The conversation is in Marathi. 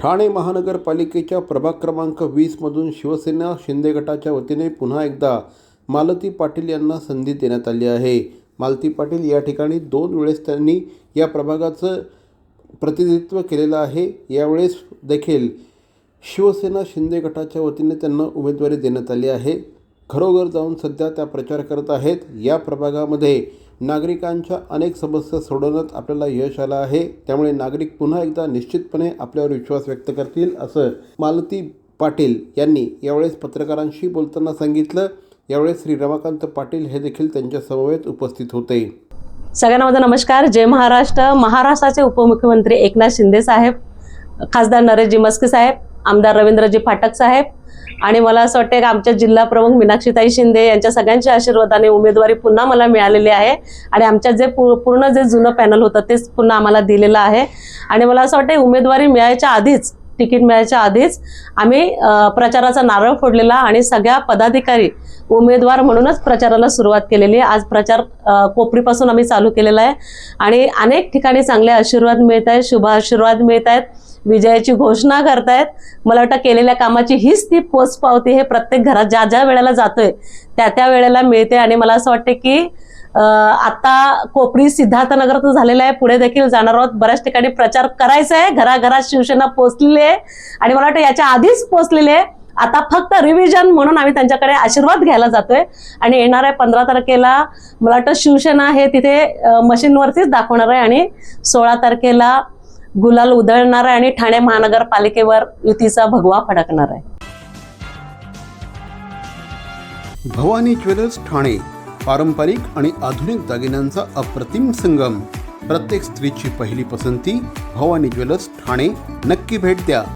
ठाणे महानगरपालिकेच्या प्रभाग क्रमांक 20मधून शिवसेना शिंदे गटाच्या वतीने पुन्हा एकदा मालती पाटील यांना संधी देण्यात आली आहे। मालती पाटील या ठिकाणी 2 वेळेस त्यांनी या प्रभागाचं प्रतिनिधित्व केलेलं आहे। यावेळेस देखील शिवसेना शिंदे गटाच्या वतीने त्यांना उमेदवारी देण्यात आली आहे। घरोघर जाऊन सध्या त्या प्रचार करत आहेत। या प्रभागामध्ये नागरिकांच्या अनेक समस्या सोडवण्यात आपल्याला यश आलं आहे। त्यामुळे नागरिक पुन्हा एकदा निश्चितपणे आपल्यावर विश्वास व्यक्त करतील असं मालती पाटील यांनी यावेळेस पत्रकारांशी बोलताना सांगितलं। यावेळेस श्री रमाकांत पाटील हे देखील त्यांच्या समवेत उपस्थित होते। सगळ्यांना माझा नमस्कार। जय महाराष्ट्र। महाराष्ट्राचे उपमुख्यमंत्री एकनाथ शिंदे साहेब, खासदार नरेशजी मस्के साहेब, आमदार रवींद्रजी फाटक साहेब आणि मला असं वाटतं की आमच्या जिल्हा प्रमुख मीनाक्षीताई शिंदे यांच्या सगळ्यांच्या आशीर्वादाने उमेदवारी पुन्हा मला मिळालेली आहे आणि आमच्या जे पूर्ण जे जुनं पॅनल होतं तेच पुन्हा आम्हाला दिलेलं आहे। आणि मला असं वाटतं उमेदवारी मिळायच्या आधीच, तिकीट मिळायच्या आधीच आम्ही प्रचाराचा नारळ फोडलेला आणि सगळ्या पदाधिकारी उमेदवार म्हणूनच प्रचाराला सुरुवात केलेली आहे। आज प्रचार कोपरीपासून आम्ही चालू केलेला आहे आणि अनेक ठिकाणी चांगले आशीर्वाद मिळत आहेत, शुभ आशीर्वाद मिळत आहेत, विजयाची घोषणा करतायत। मला वाटतं केलेल्या कामाची हीच ती पोचपावती हे प्रत्येक घरात ज्या ज्या वेळेला जातोय त्या वेळेला मिळते। आणि मला असं वाटतं की आता कोपरी सिद्धार्थनगर तर झालेला आहे, पुढे देखील जाणार आहोत। बऱ्याच ठिकाणी प्रचार करायचा आहे, घराघरात शिवसेना पोहोचलेली आहे आणि मला वाटतं याच्या आधीच पोहोचलेली आहे। आता फक्त रिव्हिजन म्हणून आम्ही त्यांच्याकडे आशीर्वाद घ्यायला जातोय आणि येणाऱ्या 15 तारखेला मला वाटतं शिवसेना हे तिथे मशीनवरतीच दाखवणार आहे आणि 16 तारखेला गुलाल उधळणार आहे आणि ठाणे महानगरपालिकेवर युतीचा भगवा फडकणार आहे। भवानी ज्वेलर्स ठाणे, पारंपरिक आणि आधुनिक दागिन्यांचा अप्रतिम संगम। प्रत्येक स्त्रीची पहिली पसंती भवानी ज्वेलर्स ठाणे। नक्की भेट द्या।